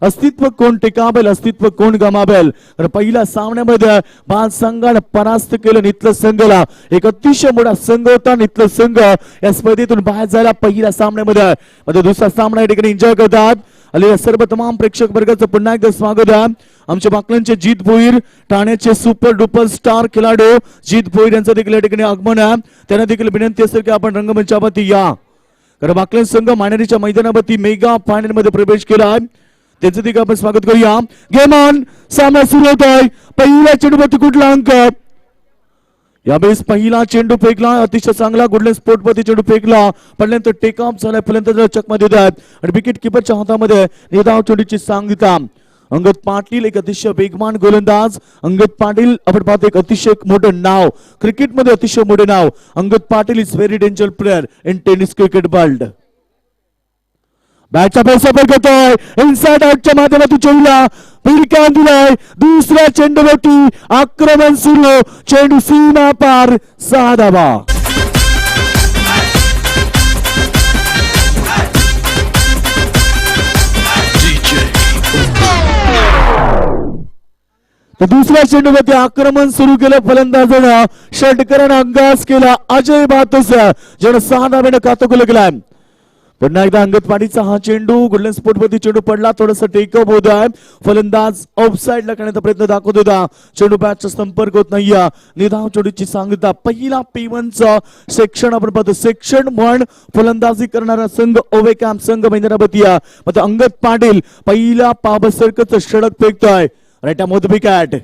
अस्तित्व कोण टिकावेल, अस्तित्व कोण गमावेल. तर पहिल्या सामन्यामध्ये बाद संघाने परास्त केलं इथलं संघाला. एक अतिशय मोठा संघ होता. इथलं संघ या स्पर्धेतून बाहेर झाला पहिल्या सामन्यामध्ये. दुसरा सामना या ठिकाणी एन्जॉय करतात आलेल्या सर्व तमाम प्रेक्षक वर्गाचं पुन्हा एकदा स्वागत आहे. आमच्या बाकलांचे जीत भोईर, ठाण्याचे सुपर डुपर स्टार खेळाडू जीत भोईर यांचं देखील या ठिकाणी आगमन आहे. त्यांना देखील विनंती असेल की आपण रंगमंचावरती या. कारण बाकलां संघ मानेरीच्या मैदानावरती मेगा फायनल मध्ये प्रवेश केला आहे. त्यांचं देखील आपण स्वागत करूया. गेम ऑन, सामना सुरू होत आहे. पहिल्या चेंडूवरती कुठला अंक? यावेळेस पहिला चेंडू फेकला अतिशय चांगला गुडलँड स्पोर्ट वरती चेंडू फेकला, पडल्यानंतर टेक ऑफ झाला, फलंदाज चकमा देत आहेत आणि विकेट किपरच्या हातामध्ये निर्धाव चेंडूची सांगता. अंगद पाटील एक अतिशय वेगवान गोलंदाज. अंगद पाटील आपण पाहतो एक अतिशय मोठं नाव क्रिकेटमध्ये, अतिशय मोठे नाव. Angad Patil is very danger player in tennis cricket world. बॅटचा पैसा करतोय इनसाइड आउटच्या माध्यमातून चेंडूला फिरकान दिलाय. दुसऱ्या चेंडूवरती आक्रमण सुरू, चेंडू सीमा पार, 6 धावा. तर दुसऱ्या चेंडूवरती आक्रमण सुरू केलं फलंदाजानं. षटकरानं अंगास केला अजय भातस, ज्यानं 6 धाब्यानं खातं खुलं केलाय. पुन्हा एकदा अंगद पाटीलचा हा चेंडू गुडलँड स्पोर्ट वरती चेंडू पडला, थोडासा टेकअप होत आहे. फलंदाज ऑफ साइडला करण्याचा प्रयत्न दाखवत होता, चेंडू बॅटचा संपर्क होत नाहीये. निधाव चेंडूची सांगता. पहिला P1चा सेक्शन आपण पाहतो. सेक्शन 1 फलंदाजी करणारा संघ ओवे कॅम्प संघ मैदानावरती आहे. मग अंगद पाटील पहिला पाबसरकच षटक फेकतोय. राईट मोद विकेट.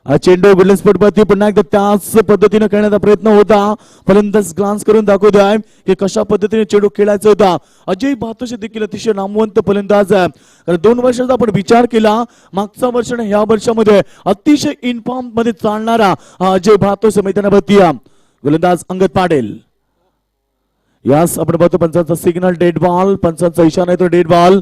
हा चेंडू गुडलँड स्पोर्ट वरती पुन्हा एकदा त्याच पद्धतीने खेळण्याचा प्रयत्न होता. फलंदाज ग्लान्स करून दाखवतोय की कशा पद्धतीने चेंडू खेळायचा होता. अजय भातोश देखील अतिशय नामवंत फलंदाज आहे. कारण 2 वर्षाचा आपण विचार केला, मागच्या वर्ष आणि ह्या वर्षामध्ये अतिशय इनफॉर्म मध्ये चालणारा हा अजय भातोश मैदानावरती. गोलंदाज अंगद पाटील. यास आपण पाहतो पंचांचा सिग्नल डेड बॉल, पंचांचा इशारा आहे तो डेड बॉल.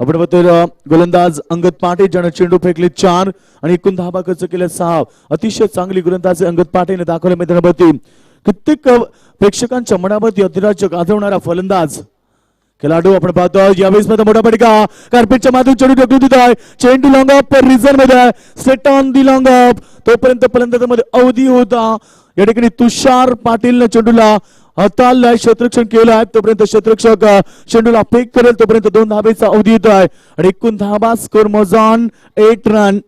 आपण बघतोय गोलंदाज अंगद पाटील ज्याने चेंडू फेकले 4 आणि एकूण धाबा खर्च केले 6. अतिशय चांगली गोलंदाजी अंगद पाटीलने दाखवले मैदानावरती. कित्येक प्रेक्षकांच्या मनावरती अधिराज्य गाजवणारा फलंदाज खेळाडू आपण पाहतो. यावेळेस मध्ये मोठा फटका कार्पेटच्या माध्यम चेंडू ढकलून देत आहे. चेंडू लॉंग ऑफ रिझन मध्ये set on the long of. तोपर्यंत फलंदाजामध्ये अवधी होता. या ठिकाणी तुषार पाटीलने चेंडूला हाताळलाय, क्षेत्ररक्षण केलं आहे. तोपर्यंत क्षेत्ररक्षक चेंडूला फेक करेल तोपर्यंत 2 धाबेचा अवधी येत आहे आणि एकूण धाबा स्कोर मोजान 8 रन.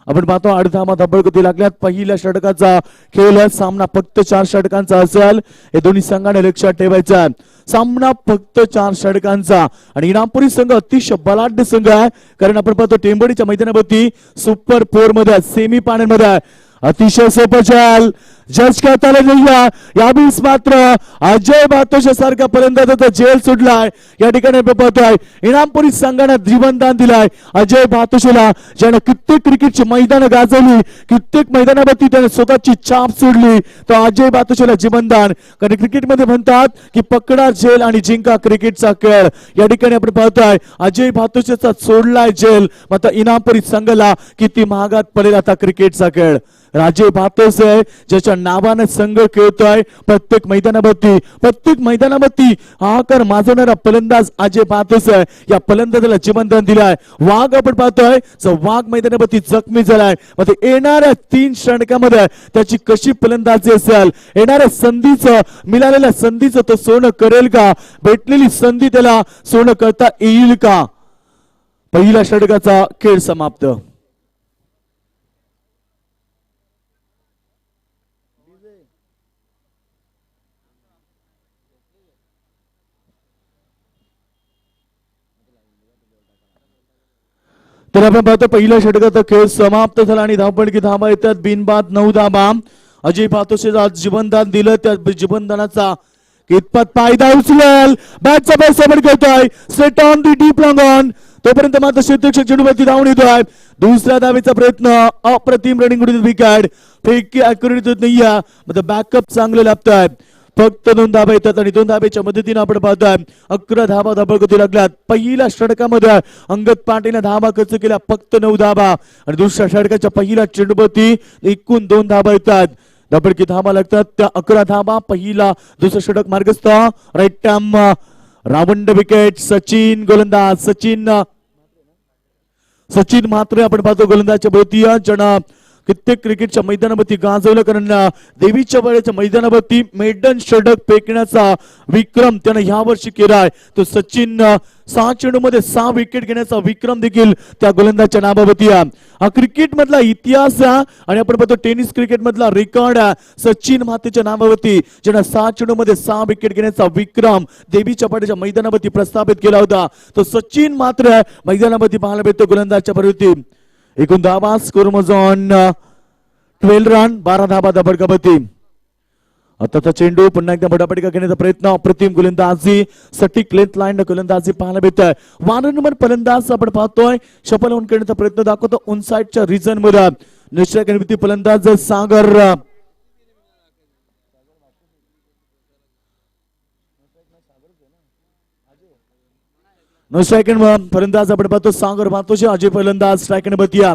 आपण पाहतो 8 धाबा धबडगती लागल्यात. पहिल्या षटकाचा खेळ आहे. सामना फक्त 4 षटकांचा असेल, हे दोन्ही संघाने लक्षात ठेवायचं आहे. सामना फक्त 4 षटकांचा आणि इनामपुरी संघ अतिशय बलाढ्य संघ आहे. कारण आपण पाहतो टेंबडीच्या मैदानावरती सुपर 4 मध्ये सेमी फायनल मध्ये अतिशय सोपं चाल जज करता यावेळेस मात्र अजय भातोश सारखा फलंदाजाचा जेल सुटलाय. या ठिकाणी पाहतोय इनामपुरी संघाने जीवनदान दिलाय अजय भातोशला, ज्याने कित्येक क्रिकेटची मैदान गाजवली, कित्येक मैदानावरती त्याने स्वतःची छाप सोडली. तो अजय भातोशला जीवनदान. कारण क्रिकेटमध्ये म्हणतात की पकडा जेल आणि जिंका क्रिकेटचा खेळ. या ठिकाणी आपण पाहतोय अजय भातोशचा सोडलाय जेल, मात्र इनामपुरी संघाला किती महागात पडेल आता क्रिकेटचा खेळ. अजय भातोश आहे ज्याच्या नावाने संघ खेळतोय प्रत्येक मैदानावरती हाकार माजवणारा फलंदाज अजय भातोश आहे. या फलंदाजाला जीवनदान दिलाय. वाघ आपण पाहतोय वाघ मैदानावरती जखमी झालाय. मग येणाऱ्या 3 षटकामध्ये त्याची कशी फलंदाजी असेल, येणाऱ्या संधीचं मिळालेल्या संधीचं तो सोनं करेल का, भेटलेली संधी त्याला सोनं करता येईल का. पहिल्या षटकाचा खेळ समाप्त. तर आपण पाहतो पहिल्या षटकाचा खेळ समाप्त झाला आणि धावपडकी धाबा येतात बिनबाद 9 धाबा. अजय भातोशेला जीवनदान दिलं, त्या जीवनदानाचा कितपत फायदा उचलेल. बॅटचा पैसा पण करतोय set on the deep long on. तोपर्यंत मात्र क्षेत्ररक्षक चेंडूवरती धावून येतोय. दुसऱ्या धावेचा प्रयत्न अप्रतिम रनिंग विकेट. फेक अॅक्युरेट होत नाहीये, मात्र बॅकअप चांगले लागतोय. फक्त 2 धाबा येतात आणि 2 धाब्याच्या मदतीने आपण पाहतोय 11 धाबा धबडगती लागल्यात. पहिल्या षटकामध्ये अंगद पाटीलने धाबा खर्च केला फक्त 9 धाबा आणि दुसऱ्या षटकाच्या पहिल्या चेंडूवरती एकूण 2 धाबा येतात. धबडकी धाबा लागतात त्या 11 धाबा. पहिला दुसरा षटक मार्गस्थ. Right arm round wicket. Sachin गोलंदाज. सचिन सचिन मात्र आपण पाहतो गोलंदाजच्या भोवती ज्यांना कित्येक क्रिकेटच्या मैदानावरती गाजवलं, कारण देवीच्या वेळेच्या मैदानावरती मेडन षटक फेकण्याचा विक्रम त्यानं ह्या वर्षी केलाय. तो सचिन 6 चेंडूमध्ये 6 विकेट घेण्याचा विक्रम देखील त्या गोलंदाजच्या नावावरती आहे. हा क्रिकेट मधला इतिहास आणि आपण पाहतो टेनिस क्रिकेट मधला रेकॉर्ड सचिन मातेच्या नावावरती, ज्यानं 6 चेंडूमध्ये 6 विकेट घेण्याचा विक्रम देवीच्या पाड्याच्या मैदानावरती प्रस्थापित केला होता. तो सचिन मात्र मैदानावरती पाहायला भेटतो गोलंदाजच्या भोवती. एकूण धावा स्कोर मजॉन 12 रन, 12 धावा दबडकावरती. आता चेंडू पुन्हा एकदा बडापटिका घेण्याचा प्रयत्न, अप्रतिम गोलंदाजी, सटीक लेंथ लाईन गोलंदाजी पाहायला मिळतोय. वारंवार फलंदाज आपण पाहतोय शफल होऊन करण्याचा प्रयत्न दाखवतो ऑन साइडच्या रिजन मध्ये. निश्चय फलंदाज सागर फलंदाज आपण पाहतो सागर मातोशी, अजय फलंदाज स्ट्राइक बतिया.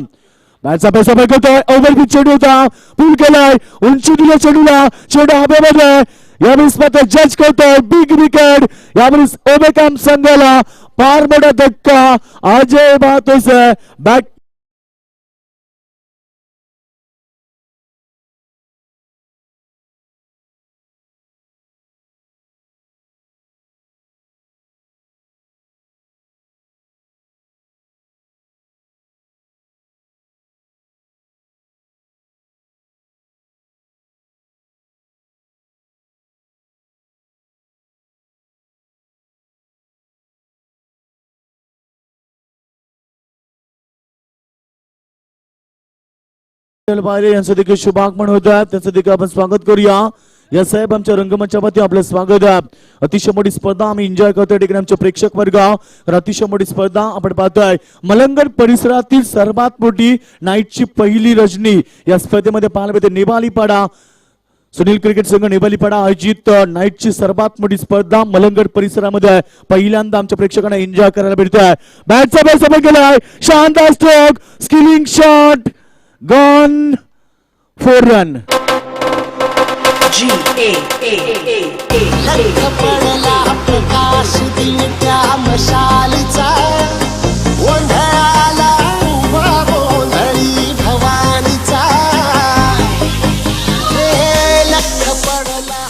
मॅचचा पैसा बघतोय, ओव्हर पिच चेंडू होता, पूल केलाय, उंची दिल्या चेंडूला, चेंडू हवेमध्ये. यावेळेस मात्र जज करतोय बिग विकेट. यावेळेस ओबेकॅम संघाला फार मोठा धक्का. अजय मातोसे बॅट यांचं देखील शुभागमन होत आहे, त्यांचं देखील आपण स्वागत करूया. या साहेब आमच्या रंगमंचावरती आपलं स्वागत आहे. अतिशय मोठी स्पर्धा आम्ही एन्जॉय करतोय ठिकाणी आमचे प्रेक्षक वर्ग. अतिशय मोठी स्पर्धा आपण पाहतोय. मलंगड परिसरातील सर्वात मोठी नाईटची पहिली रजनी या स्पर्धेमध्ये पाहायला मिळते. नेवालीपाडा सुनील क्रिकेट संघ नेवालीपाडा आयोजित नाईटची सर्वात मोठी स्पर्धा मलंगड परिसरामध्ये पहिल्यांदा आमच्या प्रेक्षकांना एन्जॉय करायला मिळतोय. बॅटचा बॅट सफल केलाय, शानदार stroke, skilling shot, gone 4 run. पडला प्रकाश दिवट्या मशालीचा, गोंधळाला उभा गोंधळी भवानीचा. लख पडला.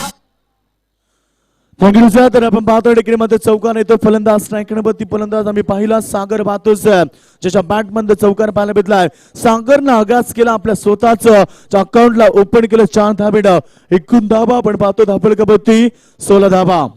Thank you sir. तर आपण पाहतो मध्ये चौकार येतो फलंदाज स्ट्रायकरवरती फलंदाज आम्ही पाहिला सागर पाहतोच, ज्याच्या बॅट मध्ये चौकार पाहायला भेटलाय. सागरनं आगास केला आपल्या स्वतःच अकाउंटला ओपन केलं 4 धाबेनं. एकूण धाबा आपण पाहतो धापडकावरती 16 धाबा.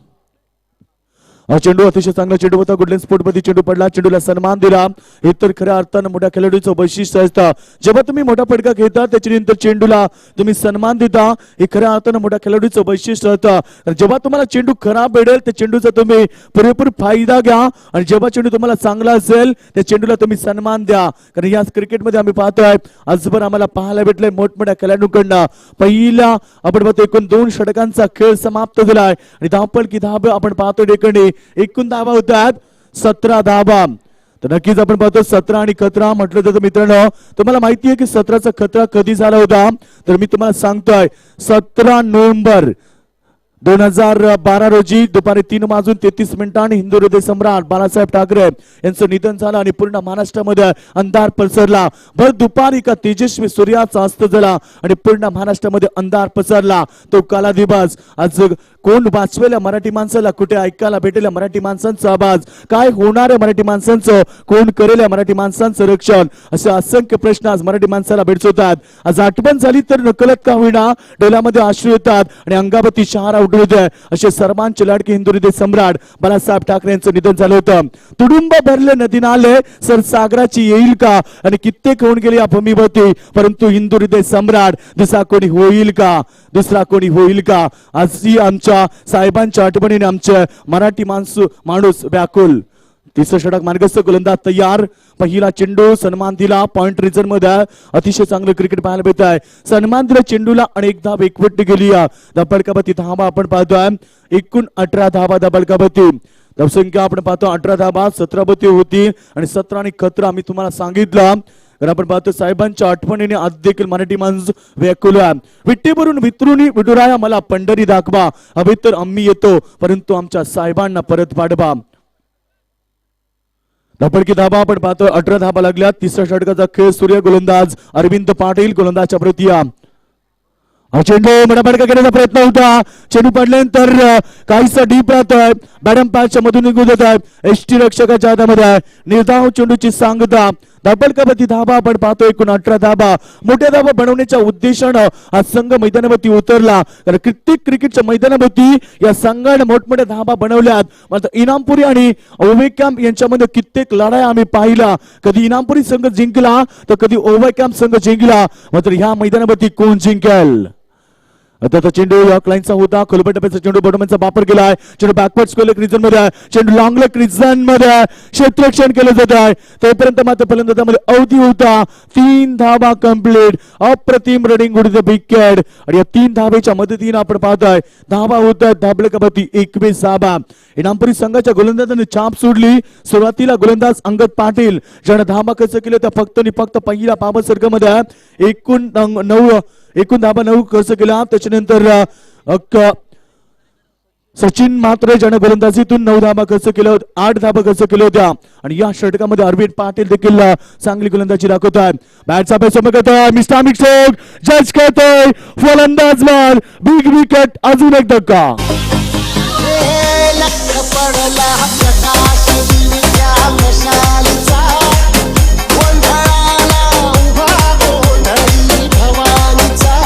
चेंडू अतिशय चांगला चेंडू होता, गुडलँड स्पोर्ट मध्ये चेंडू पडला, चेंडूला सन्मान दिला. हे तर खऱ्या अर्थानं मोठ्या खेळाडूचं वैशिष्ट्य असतं. जेव्हा तुम्ही मोठा फटका घेता त्याच्यानंतर चेंडूला तुम्ही सन्मान देता, हे खऱ्या अर्थानं मोठ्या खेळाडूचं वैशिष्ट्य असतं. जेव्हा तुम्हाला चेंडू खराब भेटेल त्या चेंडूचा तुम्ही पुरेपूर फायदा घ्या, आणि जेव्हा चेंडू तुम्हाला चांगला असेल त्या चेंडूला तुम्ही सन्मान द्या. कारण या क्रिकेटमध्ये आम्ही पाहतोय आजभर आम्हाला पाहायला भेटलंय मोठमोठ्या खेळाडूंकडनं. पहिला आपण पाहतो एकूण 2 षटकांचा खेळ समाप्त झालाय, आणि धावपल की धाब आपण पाहतो ठिकाणी एकूण धावा होतात 17 धावा. तर नक्कीच आपण पाहतो 17 आणि खतरा म्हटलं जातं. मित्रांनो तुम्हाला माहिती आहे की 17चा खतरा कधी झाला होता, तर मी तुम्हाला सांगतोय 17 नोव्हेंबर 2012 रोजी दुपारी 3:33 हिंदू हृदय सम्राट बाळासाहेब ठाकरे यांचं निधन झालं, आणि पूर्ण महाराष्ट्रामध्ये अंधार पसरला. भर दुपारी का तेजस्वी सूर्याचा अस्त झाला आणि पूर्ण महाराष्ट्रामध्ये अंधार पसरला. तो काला दिवस आज कोण वाचवेल्या मराठी माणसाला, कुठे ऐकायला भेटेल मराठी माणसांचा आवाज, काय होणार आहे मराठी माणसांचं, कोण करेल मराठी माणसांचं रक्षण, असे असंख्य प्रश्न आज मराठी माणसाला भेडसवतात. आज आठवण झाली तर नकलत का होईना डोळ्यामध्ये अश्रू येतात आणि अंगावरती शहारा उठवतोय. असे सर्वांचे लाडके हिंदू हृदय सम्राट बाळासाहेब ठाकरे यांचं निधन झालं होतं. तुडुंब भरले नदी नाले सर सागराची येईल का, आणि कित्येक होऊन गेले या भूमीवरती, परंतु हिंदू हृदय सम्राट दुसरा कोणी होईल का, दुसरा कोणी होईल का. आज आमच्या साहेबांच्या आठवणीने आमचे मराठी माणूस व्याकुल. 30 षटक मार्गस्थ गोलंदाज तयार. पहिला चेंडू सन्मान दिला पॉइंट रिझन मध्ये. अतिशय चांगलं क्रिकेट पाहायला मिळत आहे. सन्मान दिला चेंडूला आणि एक धाव एकवट गेली. धबडकावरती धावा आपण पाहतोय एकूण 18 धावा धबडकावरती. धावसंख्या आपण पाहतो 18 धावा 17 बती होती, आणि 17 आणि खतरा मी तुम्हाला सांगितलं. तर आपण पाहतो साहेबांच्या आठवणीने आज देखील मराठी माणूस व्याकुल. विट्टीवरून वितरुनी विठुराया मला पंढरी दाखवा, हवे तर आम्ही येतो परंतु आमच्या साहेबांना परत पाठवा. धपडकी धाबा आपण पाहतोय 18 धाबा लागल्या. तिसऱ्या षटकाचा खेळ सूर्य गोलंदाज अरविंद पाटील गोलंदाजच्या प्रतीया. चेंडू मडापडका करण्याचा प्रयत्न होता. चेंडू पडल्यानंतर काहीसा डीप राहतोय. बॅडम पॅचच्या मधून निघून जात आहे. एसटी रक्षकाच्या हातामध्ये निर्धाव चेंडूची सांगता. धपडकावरती धाबा आपण पाहतोय. एकूण 18 धाबा. मोठ्या धाबा बनवण्याच्या उद्देशानं हा संघ मैदानावरती उतरला. कारण कित्येक क्रिकेटच्या मैदानावरती या संघाने मोठमोठ्या धाबा बनवल्यात. मात्र इनामपुरी आणि ओव्हरकॅम्प यांच्यामध्ये कित्येक लढाई आम्ही पाहिला. कधी इनामपुरी संघ जिंकला तर कधी ओव्हरकॅम्प संघ जिंकला. मात्र ह्या मैदानावरती कोण जिंकेल. आता चेंडू या लाईनचा होता. खोलपट टप्प्याचा चेंडू बॉटमचा वापर केलाय. चेंडू बॅकवर्ड स्कोलेक रिजन मध्ये आहे. चेंडू लॉंग लेग रिजन मध्ये क्षेत्ररक्षण केलं जात आहे. तोपर्यंत मात्र फलंदाजामध्ये अवधी होता. 3 धाबा कंप्लीट. अप्रतिम रनिंग उडी द विकेट. आणि या 3 धाब्याच्या मदतीने आपण पाहतोय धाबा होत आहेत. धाबळकावरती 21 धाबा. इनामपुरी संघाच्या गोलंदाजाने छाप सोडली. सुरुवातीला गोलंदाज अंगद पाटील ज्याने धाबा खर्च केले त्या फक्त आणि फक्त पहिल्या पाबा सर्गामध्ये एकूण 9 खर्च केला. त्याच्यानंतर सचिन मात्र ज्याने गोलंदाजीतून 9 धाबा खर्च केल्या. 8 धाबा खर्च केल्या होत्या. आणि या षटकामध्ये अरविंद पाटील देखील चांगली गोलंदाजी दाखवतात. बॅटचा पैसा करतोय मिस्टर स्ट्रोक. जज करतोय फलंदाज मार. Big wicket. अजून एक धक्का. लख पडला प्रकाश दिव्या मशालीचा. गोंधळाला उभा गोंधळी भवानीचा.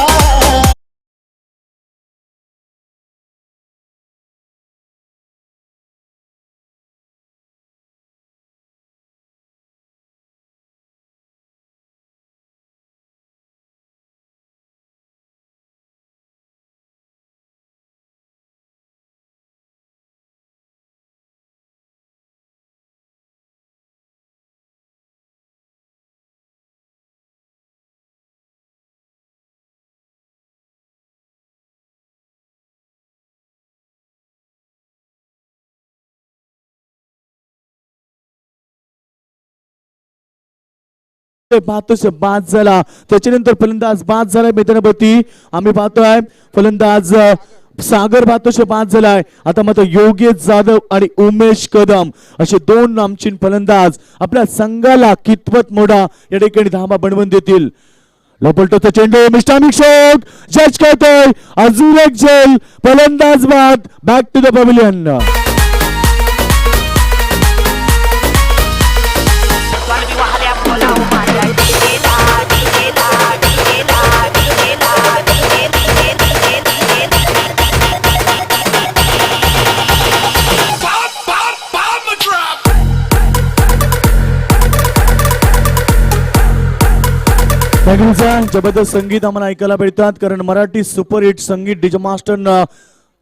पाहतोय बाद झाला. त्याच्यानंतर फलंदाज बाद झालाय मैदानावरती. आम्ही पाहतोय फलंदाज सागर पाहतोय बाद झालाय. आता मात्र योगेश जाधव आणि उमेश कदम असे 2 नामचीन फलंदाज आपल्या संघाला कितपत मोठा या ठिकाणी धाबा बनवून देतील. लपलटोचा चेंडू मिस्टर शोक. जज करतोय अजून एक झेल. फलंदाज बाद. Back to the pavilion. जबरदस्त संगीत आम्हाला ऐकायला मिळतात. कारण मराठी सुपरहिट संगीत डीजे मास्टर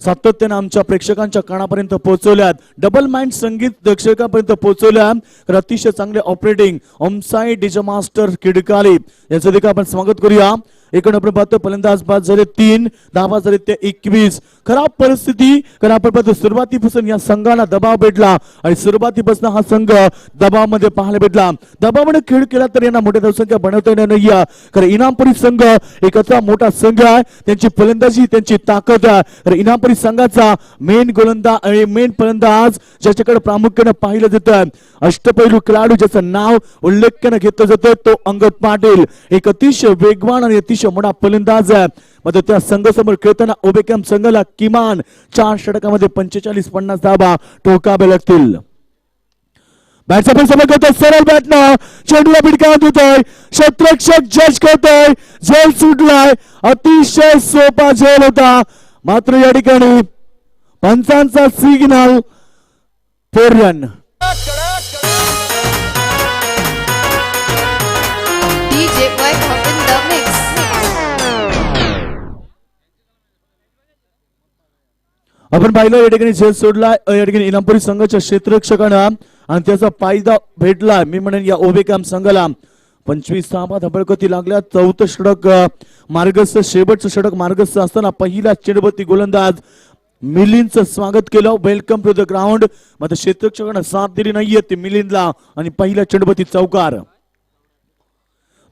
सातत्याने आमच्या प्रेक्षकांच्या कानापर्यंत पोहोचवल्यात. डबल माइंड संगीत प्रेक्षकांपर्यंत पोहोचवल्यात. तर अतिशय चांगले ऑपरेटिंग ओमसाई डीजे मास्टर किडकाली यांचं देखील आपण स्वागत करूया. एकूण आपण पाहतो फलंदाज बाद झाले 3. धाबा झाले ते 21. खराब परिस्थिती. कारण आपण पाहतो सुरुवातीपासून या संघाला दबाव भेटला आणि सुरुवातीपासून हा संघ दबावामध्ये पाहायला भेटला. दबावामध्ये खेळ केला तर यांना मोठ्या धावसंख्या बनवता येणार नाही. कारण इनामपुरी संघ एक असा मोठा संघ आहे. त्यांची फलंदाजी त्यांची ताकद आहे. तर इनामपुरी संघाचा मेन गोलंदाज आणि मेन फलंदाज ज्याच्याकडे प्रामुख्याने पाहिलं जातं अष्टपैलू खेळाडू ज्याचं नाव उल्लेखन घेतलं जातं तो अंगद पाटील. एक अतिशय वेगवान आणि अतिशय मोठा फलंदाज आहे. मात्र त्या संघासमोर खेळताना ओबेकॅम्प संघाला किमान 4 षटकामध्ये 45-50 धाबा ठोकावे लागतील. बॅटचा पण समोर करतोय सरळ बॅटनं चेंडूला भिडकावत होतोय. क्षेत्ररक्षक जज करतोय. झेल सुटलाय. अतिशय सोपा झेल होता. मात्र या ठिकाणी पंचांचा signal 4 run. DJ Mike up in the mix. आपण पाहिलं या ठिकाणी झेल सोडला. या ठिकाणी इनामपुरी संघाच्या क्षेत्ररक्षकांना आणि त्याचा फायदा भेटला. मी म्हणेन या ओबेकॅम्प संघाला 25 धाबा धबडकती लागल्या. 4थं षटक मार्गस्थ शेवटचं षटक मार्गस्थ असताना पहिला चेंडूवरती गोलंदाज मिलिंदचं स्वागत केलं. Welcome to the ground. मात्र क्षेत्ररक्षकांना साथ दिली नाहीये ते मिलिंदला आणि पहिल्या चेंडूवरती चौकार.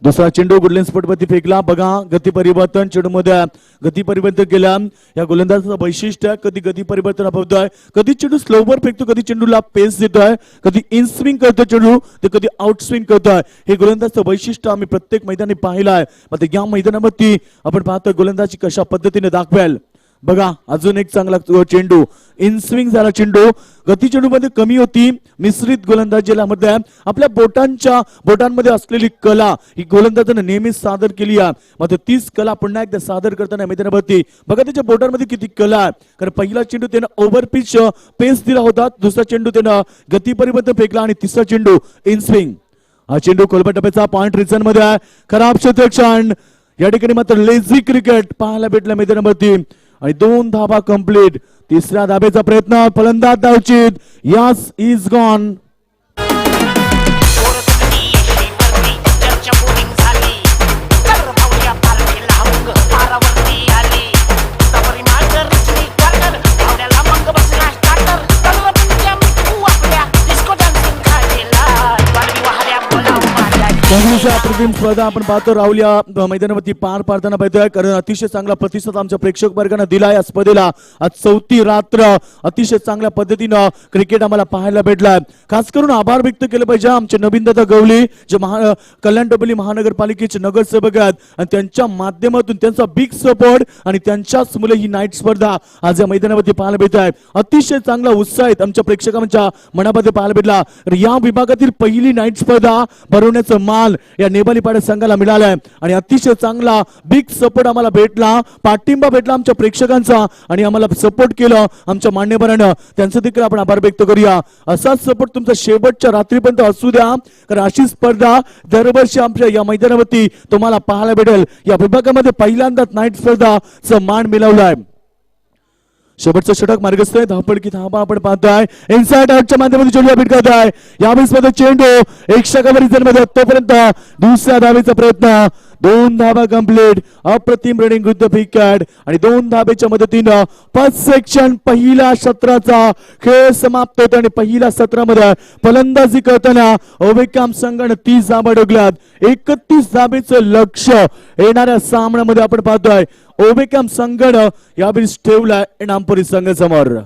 दुसरा चेंडू गुडलेन स्पॉटवरती फेकला. बघा गती परिवर्तन चेंडूमध्ये गती परिवर्तन केलं. या गोलंदाजाचं वैशिष्ट्य आहे, कधी गती परिवर्तन राबवतोय, कधी चेंडू स्लोवर फेकतो, कधी चेंडूला पेस देतोय, कधी इन स्विंग करतो चेंडू तर कधी आउट स्विंग करतोय. हे गोलंदाजचं वैशिष्ट्य आम्ही प्रत्येक मैदानी पाहिलं आहे. मात्र या मैदानावरती आपण पाहतोय गोलंदाजी कशा पद्धतीने दाखवेल. बघा अजून एक चांगला चेंडू इन स्विंग झाला. चेंडू गती चेंडू मध्ये कमी होती. मिश्रित गोलंदाजीला मध्ये आपल्या बोटांमध्ये असलेली कला ही गोलंदाजाने नेहमीच सादर केली आहे. मात्र तीच कला पुन्हा एकदा सादर करताना मैदानावरती बघा त्याच्या बोटांमध्ये किती कला आहे. कारण पहिला चेंडू त्यानं ओव्हर पिच पेस दिला होता, दुसरा चेंडू त्यानं गती परिवर्तन फेकला आणि तिसरा चेंडू इन स्विंग. हा चेंडू खोलपट टप्प्याचा पॉइंट रिझन मध्ये आहे. खराब क्षेत्ररक्षण या ठिकाणी मात्र लेझी क्रिकेट पाहायला भेटलं मैदानावरती आणि 2 धाबा कंप्लीट. तिसऱ्या धाब्याचा प्रयत्न फलंदाज धावचित. यास इज गॉन. काँग्रेसच्या अप्रतिम स्पर्धा आपण पाहतो राहुल या मैदानावरती पार पाडताना पाहतोय. कारण अतिशय चांगला प्रतिसाद आमच्या प्रेक्षक वर्गाने दिला या स्पर्धेला. आज 4थी रात्र अतिशय चांगल्या पद्धतीनं क्रिकेट आम्हाला पाहायला भेटलाय. खास करून आभार व्यक्त केले पाहिजे आमचे नवीनदादा गवळी जे कल्याण डोंबिवली महानगरपालिकेचे नगरसेवक आहेत आणि त्यांच्या माध्यमातून त्यांचा बिग सपोर्ट आणि त्यांच्याच मुले ही नाईट स्पर्धा आज या मैदानावरती पाहायला भेटत आहे. अतिशय चांगला उत्साह आहेत आमच्या प्रेक्षकांच्या मनामध्ये पाहायला भेटला. या विभागातील पहिली नाईट स्पर्धा भरवण्याचं मान या नेबालीपाडा संघाला मिळालाय आणि अतिशय चांगला बिग सपोर्ट आम्हाला भेटला, पाठिंबा भेटला आमच्या प्रेक्षकांचा आणि आम्हाला सपोर्ट केलं आमच्या मान्यवरांना. त्यांचं देखील आपण आभार व्यक्त करूया. असाच सपोर्ट तुमचा शेवटच्या रात्रीपर्यंत असू द्या. कारण अशी स्पर्धा दरवर्षी आमच्या या मैदानावरती तुम्हाला पाहायला भेटेल. या विभागामध्ये पहिल्यांदाच नाईट स्पर्धाचा मान मिळवलाय. शेवटचं षटक मार्गस्थ आहे. धावपडकी धावा आपण पाहतोय. इनसाइड आउटच्या माध्यमातून चेंडू अपीट करतोय. यावेळेस मध्ये चेंडू 100 मध्ये तोपर्यंत दुसऱ्या धावेचा प्रयत्न. 2 धावा कंप्लीट. अप्रतिम रनिंग विथ द विकेट आणि 2 धावेच्या मदतीनं फर्स्ट सेक्शन पहिल्या सत्राचा खेळ समाप्त होतो आणि पहिल्या सत्रामध्ये फलंदाजी करताना ओवेकाम संघाने 30 धावा डोकल्यात. 31 धावेचं लक्ष येणाऱ्या सामन्यामध्ये आपण पाहतोय. ओवेकाम संघानं यावेळी ठेवलाय इनामपुरी संघासमोर.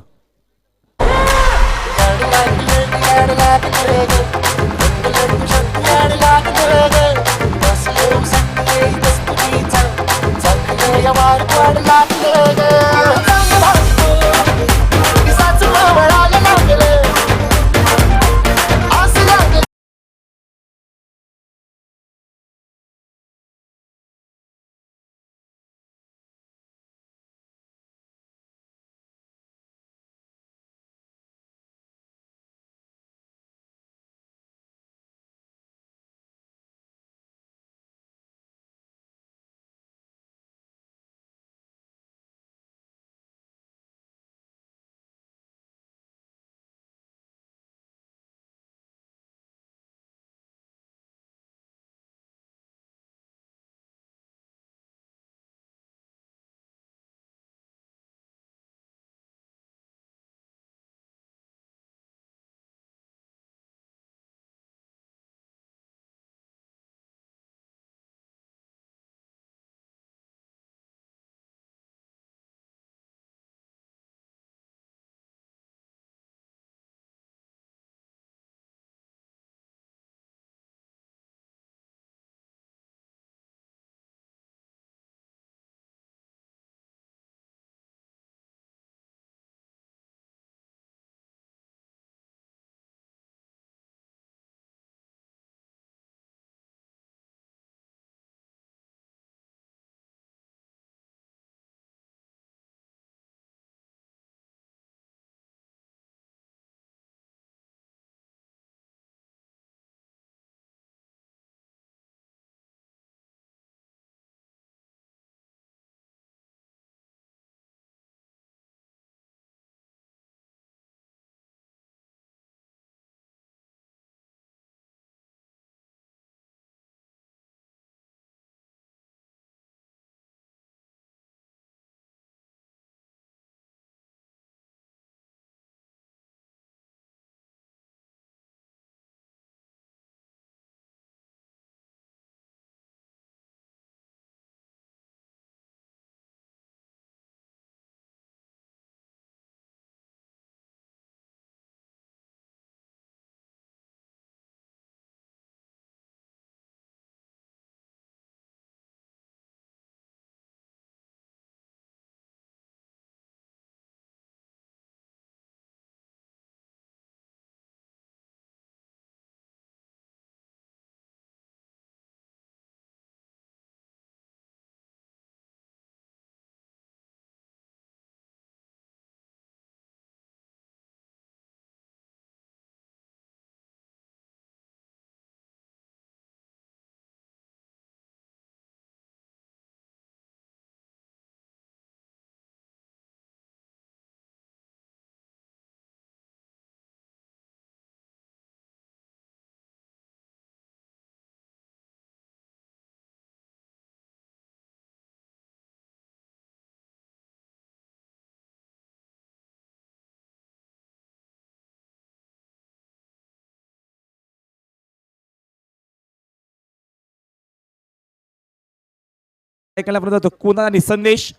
ऐकायला पर्यंत जातो कुणाल आणि संदेश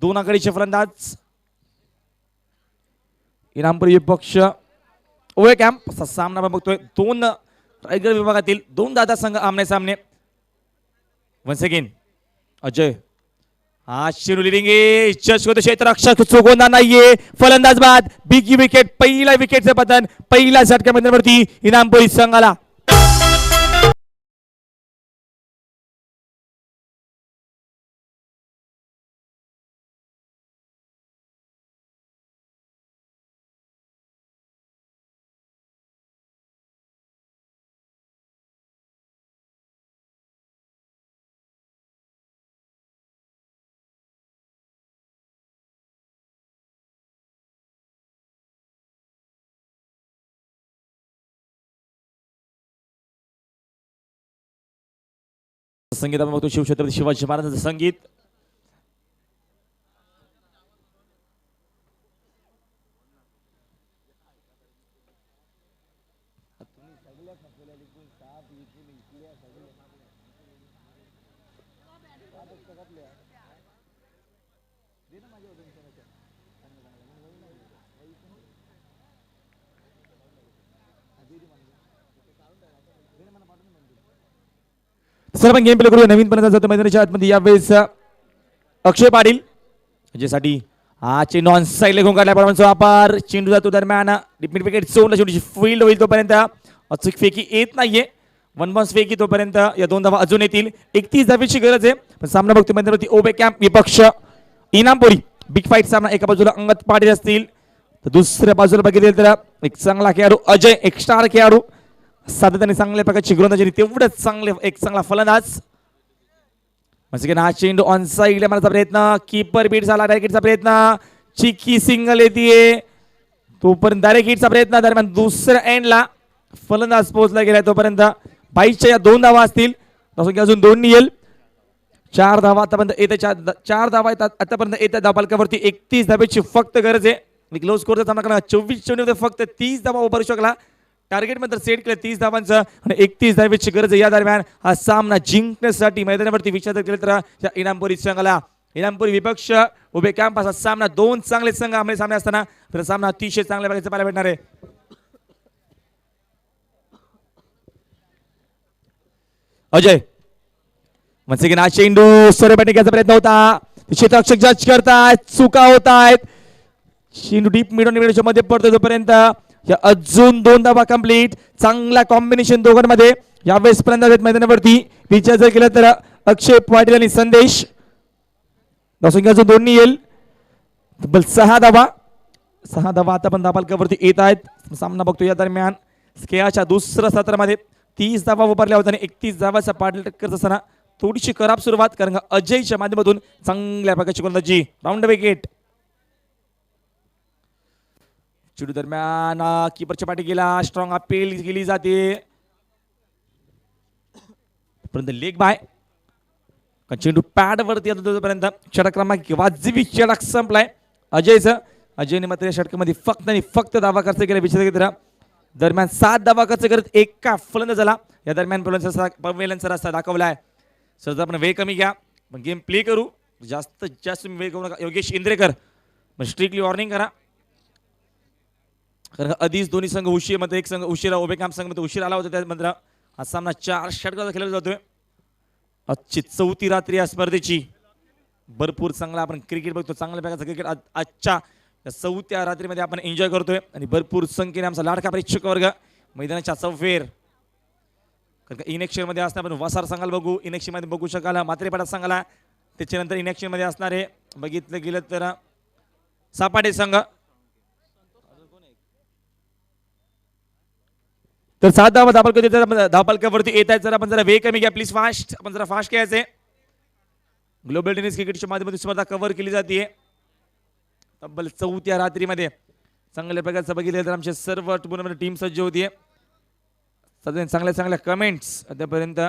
दोन आघाडीचे फलंदाज. इनामपुरी विपक्ष ओवे कॅम्प सामना आपण बघतोय दोन रायगड विभागातील दोन दादा संघ आमने सामने. वन्स अगेन अजय आज शिरू लिडिंग क्षेत्ररक्षक चुकवणार नाहीये. फलंदाज बाद बिग विकेट पहिला विकेटचं पतन पहिल्या झटक्या मैदानावरती इनामपुरी संघाला. संगीत आपण बघतो शिवछत्रपती शिवाजी महाराजांचं संगीत. सर आपण गेम प्ले करूया. नवीन पर्यंत जातो मैदानाच्या आतमध्ये यावेळेस अक्षय पाटील ज्यासाठी हा चेंडू ऑन साईडला घेऊन काढल्याप्रमाणे वापर. चेंडू जातो दरम्यान डिपमिट विकेट सोडला चेंडूची फील्ड होईल तोपर्यंत अचूक फेकी येत नाहीये. वन बाउन्स फेकी तोपर्यंत या दोन धावा अजून येतील. 31 धावेची गरज आहे पण सामना बघतो मैदानावरती ओबे कॅम्प विपक्ष इनामपुरी. बिग फाईट सामना एका बाजूला अंगद पाटील असतील तर दुसऱ्या बाजूला बघितलं तर एक चांगला खेळाडू अजय एक स्टार खेळाडू सातत्याने चांगल्या प्रकारची गोलंदाजी तेवढंच चांगले एक चांगला फलंदाज. म्हणजे हा चेंडू ऑन साईडला मारण्याचा प्रयत्न कीपर बीट झाला. डायरेक्ट हिटचा प्रयत्न चिक्की सिंगल येते तोपर्यंत डायरेक्ट हिटचा प्रयत्न दरम्यान दुसऱ्या एंडला फलंदाज पोहोचला गेला तोपर्यंत 22च्या या दोन धावा असतील अजून दोन येईल. 4 धावा आतापर्यंत येते 4 धावा येतात आतापर्यंत येत्या धावफलकावरती 31 धावेची फक्त गरज आहे. क्लोज स्कोरचा सामना करणार 24 चेंडूमध्ये फक्त 30 धावा उभारू शकला. टार्गेट मात्र सेट केलं 30 धावांचं आणि 31 धावेची गरज आहे. या दरम्यान हा सामना जिंकण्यासाठी मैदानावरती विचार केला तर या इनामपुरी संघाला इनामपुरी विपक्ष उभे कॅम्प असा सामना दोन चांगले संघ आमने सामने असताना सामना अतिशय चांगल्या प्रकारचा पाहायला भेटणार आहे. अजय म्हणजे की ना चेंडू सरळ बॅटिंग घ्यायचा प्रयत्न होता. क्षेत्ररक्षक जज करतायत चुका होत आहेत. चेंडू डीप मिडच्या मध्ये पडतो तोपर्यंत अजून दोन धावा कंप्लीट. चांगला कॉम्बिनेशन दोघांमध्ये यावेळेस फलंदाज आहेत मैदानावरती. विचार जर केला तर अक्षय पाटील आणि संदेश अजून दोन्ही येईल. तब्बल 6 धावा आता पण धावफलकावरती येत आहेत. सामना बघतो या दरम्यान खेळाच्या दुसऱ्या सत्रामध्ये 30 धावा उभारल्या होत्या आणि 31 धावाचा पाठलाग करत असताना थोडीशी खराब सुरुवात कारण अजयच्या माध्यमातून चांगल्या प्रकारची गोलंदाजी राऊंड विकेट. चेंडू दरम्यान कीपरच्या पाठी गेला स्ट्रॉंग अपील केली जाते परंतु लेग बाय चेंडू पॅड वरती तोपर्यंत षटक क्रमांक वाजवी षटक संपलाय अजयने मात्र या षटकामध्ये फक्त धावा खर्च केला. विचार दरम्यान 7 धावा खर्च करत एका फलंदाजाला या दरम्यान पवेलनचा रस्ता दाखवलाय. सर आपण वेळ कमी घ्या पण गेम प्ले करू जास्त तुम्ही वेळ करू नका. योगेश इंद्रेकर पण स्ट्रिक्टली वॉर्निंग करा कारण आधीच दोन्ही संघ उशीरमध्ये एक संघ उशिरा उभे काम संघ उशीर आला होता. त्यानंतर हा सामना 4 षटकाचा खेळला जातोय. आजची 4थी रात्री या स्पर्धेची भरपूर चांगला आपण क्रिकेट बघतो. चांगल्या प्रकारचं क्रिकेट आजच्या या 4थ्या रात्रीमध्ये आपण एन्जॉय करतोय आणि भरपूर संख्येने आमचा लाडका प्रेक्षक वर्ग मैदानाच्या चौफेर कारण इनेक्शन मध्ये असणार आपण वसार संघाला बघू इनेक्शन मध्ये बघू शकाल मात्रेपाडा संघाला त्याच्यानंतर इनेक्शन मध्ये असणारे बघितलं गेलं तर सापाटे संघ तर 7 धावा धावफलकावरती येत आहेत. जर आपण जरा वेळ कमी घ्या प्लीज फास्ट आपण जरा फास्ट घ्यायचे. ग्लोबल टेनिस क्रिकेटच्या माध्यमातून स्पर्धा कव्हर केली जाते. तब्बल 4थ्या रात्रीमध्ये चांगल्या प्रकारचं बघितलं तर आमचे सर्व टुर्नामेंट टीम सज्ज होतीये. चांगल्या कमेंट्स आतापर्यंत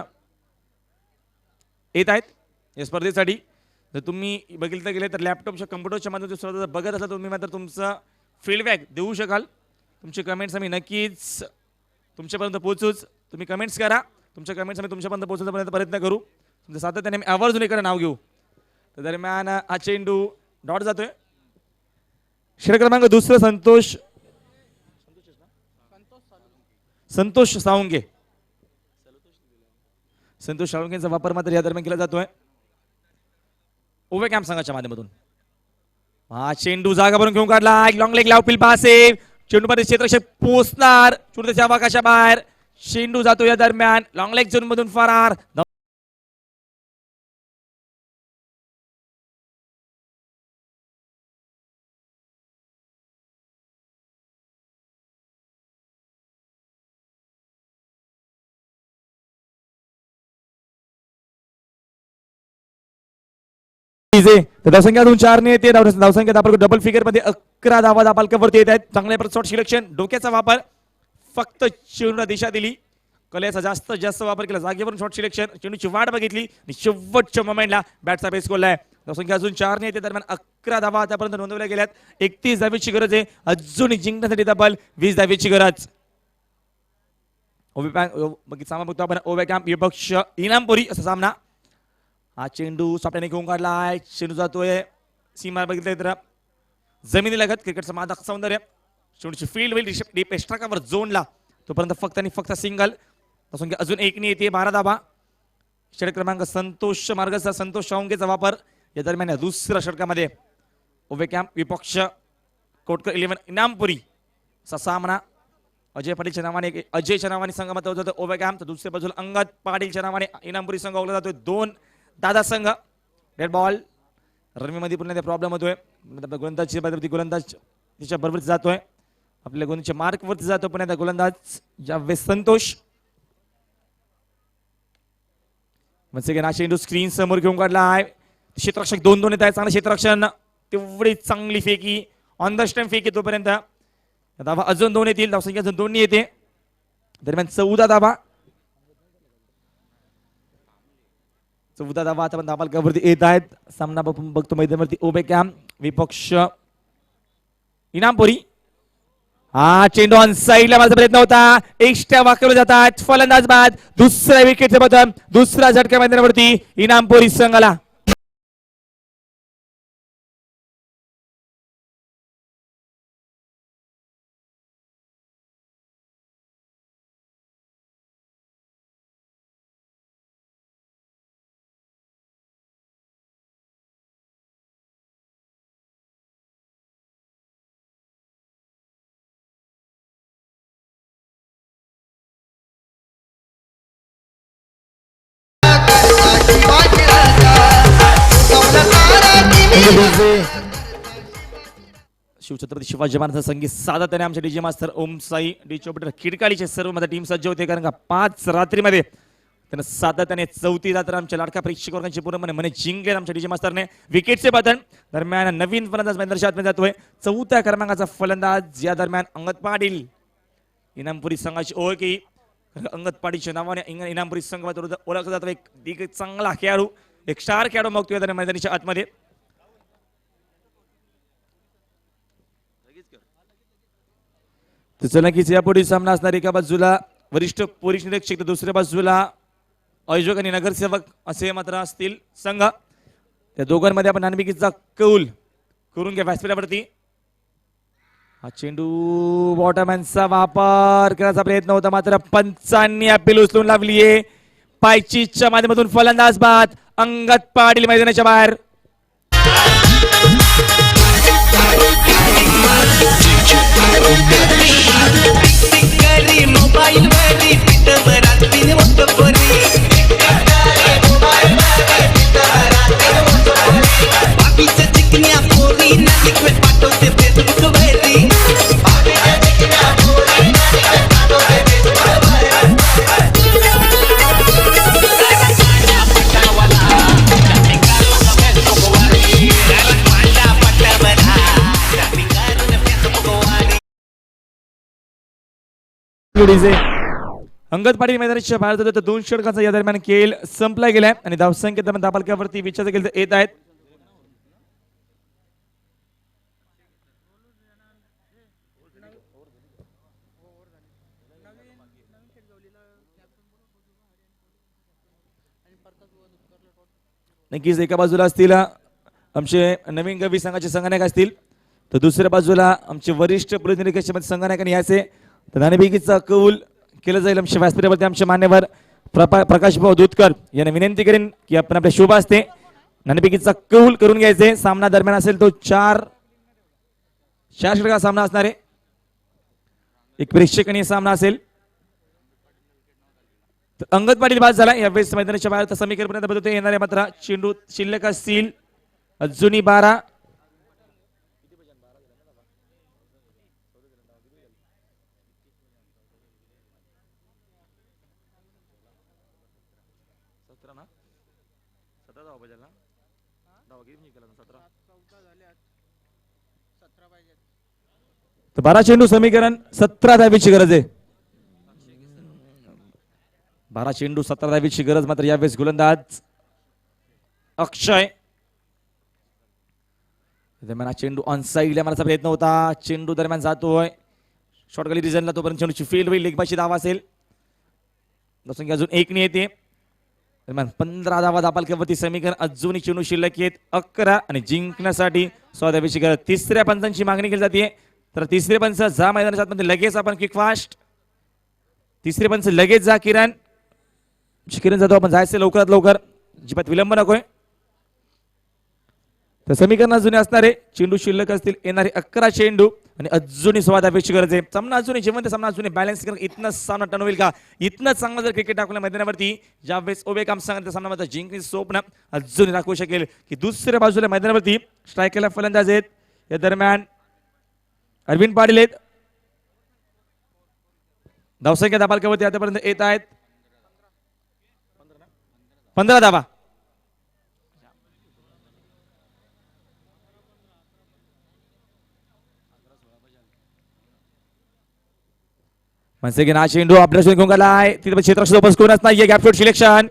येत आहेत या स्पर्धेसाठी. जर तुम्ही बघितलं गेले तर लॅपटॉपच्या कम्प्युटरच्या माध्यमातून स्पर्धा बघत असाल तुम्ही मात्र तुमचं फीडबॅक देऊ शकाल. तुमचे कमेंट्स आम्ही नक्कीच तुमच्यापर्यंत पोहोचूच. तुम्ही कमेंट्स करा तुमच्या कमेंट्स आम्ही तुमच्यापर्यंत पोहोचवण्याचा प्रयत्न करू. तुमच्या सातत्याने आम्ही आवर्जून एखादं नाव घेऊ. त्या दरम्यान हा चेंडू डॉट जातोय. षटक क्रमांक दुसरं संतोष सावंगे. संतोष साळुंकेचा वापर मात्र या दरम्यान केला जातोय ओव्हे कॅम्प संघाच्या माध्यमातून. हा चेंडू जागा भरून घेऊन काढला. एक लॉंग लेग लावपील पास आहे. चेंडू मध्ये क्षेत्ररक्षक पोहोचणार. चेंडूच्या आकाशा बाहेर. चेंडू जातो या दरम्यान लॉंग लेग झोन मधून फरार. धावसंख्यातून 4 ने येते. धावसंख्या आपण डबल फिगर मध्ये 11 धावा दापालकावरती येत आहेत. चांगल्या प्रकारचं सिलेक्शन. डोक्याचा वापर फक्त चेंडूला दिशा दिली. कलेचा जास्त वापर केला. जागेवरून शॉट सिलेक्शन. चेंडूची वाट बघितली आणि शेवटच्या मोमेंटला बॅटचा बेस कोल्लाय. धावसंख्या अजून 4 ने येते. दरम्यान 11 धावा आतापर्यंत नोंदवल्या गेल्यात. 31 धावेची गरज आहे. अजून जिंकण्यासाठी तब्बल 20 धावेची गरज. सामना बघतो आपण ओव्हे कॅम्प विपक्ष इनामपुरी असा सामना. हा चेंडू सापट्याने घेऊन काढलाय. चेंडू जातोय सीमा बघितलं तर जमिनी लागत. क्रिकेटचं मादक सौंदर्य. चेंडूची फील्ड होईल डीप एक्स्ट्रा कव्हर झोनला. तोपर्यंत फक्त सिंगल. संख्या अजून 1 ने येते. 12 धाबा. षटक क्रमांक संतोष मार्गचा संतोष शावंगेचा वापर या दरम्यान या दुसऱ्या षटकामध्ये ओव्हे कॅम्प विपक्ष कोटकर 11 इनामपुरी असा सामना. अजय पाटीलच्या नावाने अजयच्या नावाने संघामध्ये होतं ओव्हे कॅम्प. तर दुसऱ्या बाजूला अंगद पाटीलच्या नावाने इनामपुरी संघ ओळखला जातोय. 2 दादा संघ. डेड बॉल रनमध्ये पुन्हा प्रॉब्लेम होतोय. गोलंदाज तिच्या बरोबर जातोय. आपल्या गोलंदाजच्या मार्क वरती जातो. पुन्हा गोलंदाज जावेद संतोष. हा चेंडू स्क्रीन समोर घेऊन काढला आहे. क्षेत्ररक्षक 2-2 येत आहे. चांगलं क्षेत्ररक्षण. तेवढी चांगली फेकी ऑन द स्टंप फेकी. तोपर्यंत धावा अजून 2 येतील. धावसंख्या अजून 2 येते. दरम्यान 14 धावा. 14 धावा आता पण धाबालकावरती येत आहेत. सामना बघतो मैदानावरती ओव्हे कॅम्प विपक्ष इनामपुरी. हा चेंडू ऑन साईडला माझा प्रयत्न होता. एक्स्ट्रा वाकवले जातात. फलंदाज बाद. दुसऱ्या विकेटचे बदल. दुसरा झटका मैदानावरती इनामपुरी संघाला. शिवछत्रपती शिवाजी महाराज संगीत सातत्याने आमचे डीजे मास्तर ओम साई डीजे ऑपरेटर खिडकाळीचे सर्व माझा टीम सज्ज होते. कारण का 5 रात्रीमध्ये त्यांना सातत्याने 4थी रात्र आमच्या लाडका प्रेक्षकांची पूर्णपणे मने जिंकले आमच्या डीजे मास्तरने. विकेटचे पतन दरम्यान नवीन फलंदाज मैदानात जातोय. 4थ्या क्रमांकाचा फलंदाज या दरम्यान अंगद पाटील. इनामपुरी संघाची ओळखी अंगद पाटीलच्या नावाने इनामपुरी संघ ओळखला जातो. एक चांगला खेळाडू. एक स्टार खेळाडू बघतोय या मैदानाच्या आतमध्ये. चला की यापुढे सामना असणार. एका बाजूला वरिष्ठ पोलीस निरीक्षक तर दुसऱ्या बाजूला आयोजक आणि नगरसेवक असे मात्र असतील संघ. त्या दोघांमध्ये आपण नाणेफेकीचा कौल करून घ्या व्यासपीठावरती. हा चेंडू बॉटमॅनचा वापर करण्याचा प्रयत्न होता मात्र पंचांनी अपील उचलून लावलीये. पायचीच्या माध्यमातून फलंदाज बाद. अंगद पाटील मैदानाच्या बाहेर. मोबाईल अंगद पाटील मैदानाच्या बाहेर जातो. 2 षटकांचा या दरम्यान खेळ संपला गेलाय आणि धावसंख्या धाबालकावरती विचार केले येत आहेत. नक्कीच एका बाजूला असतील आमचे नवीन गवी संघाचे संघनायक असतील, तर दुसऱ्या बाजूला आमचे वरिष्ठ प्रतिनिधी संघनायकांनी याचे तर नाणेफेकीचा कौल केलं जाईल. आमच्या व्यासपीठावरती आमचे मान्यवर प्रकाश भाऊ दूधकर यांना विनंती करेन की आपण आपल्या शुभ असते नाणेफेकीचा कौल करून घ्यायचे. सामना दरम्यान असेल तो चार षटका सामना असणार आहे. एक प्रेक्षणीय सामना असेल. अंगद पाटील बाद झाला यावेळेस मैदानाच्या बाहेर समीकरण बदलते येणारे मात्र चेंडू शिल्लक असतील अजूनही 12. तर 12 चेंडू समीकरण 17 धावेची गरज आहे. 12 चेंडू 17 धावेची गरज मात्र यावेळेस गोलंदाज अक्षय दरम्यान चेंडू ऑन साईडला मारण्याचा प्रयत्न होता. चेंडू दरम्यान जातोय शॉर्ट गली रिजनला, तोपर्यंत चेंडूची फील्ड होईल. लेगबाची धावा असेल संख्या अजून 1 नाही येते. दरम्यान 15 धावा दापालकेवरती समीकरण अजूनही चेंडू शिल्लक आहेत 11 आणि जिंकण्यासाठी 16 धावेची गरज. तिसऱ्या पंचांची मागणी केली जाते. तर तिसरे पंच जा मैदानाच्या आतमध्ये लगेच आपण क्विक फास्ट तिसरे पंच लगेच जा किरण जातो आपण जायचं लवकरात लवकर जिपात विलंब नकोय. तर समीकरण अजूनही असणारे चेंडू शिल्लक असतील येणारे 11 चेंडू आणि अजूनही 16 धावेची गरज आहे. सामना अजूनही जिवंत सामना अजूनही बॅलन्स करून इथनं सामना टर्न होईल का. इथनं चांगलं जर क्रिकेट टाकलं मैदानावरती ज्यावेळेस उभे काम सांगत सामन्यामध्ये जिंकणी स्वप्न अजूनही राखू शकेल की दुसऱ्या बाजूला मैदानावरती स्ट्रायकरला फलंदाज आहेत. या दरम्यान अरविंद पाटील आहेत. धावसंख्या दाबालकेवरती आतापर्यंत येत आहेत 15 धावा. म्हणजे की ना चेंडू आपल्या घेऊन गेलाय तिथे क्षेत्ररक्षक बस कोणच नाहीये. गॅप शॉट सिलेक्शन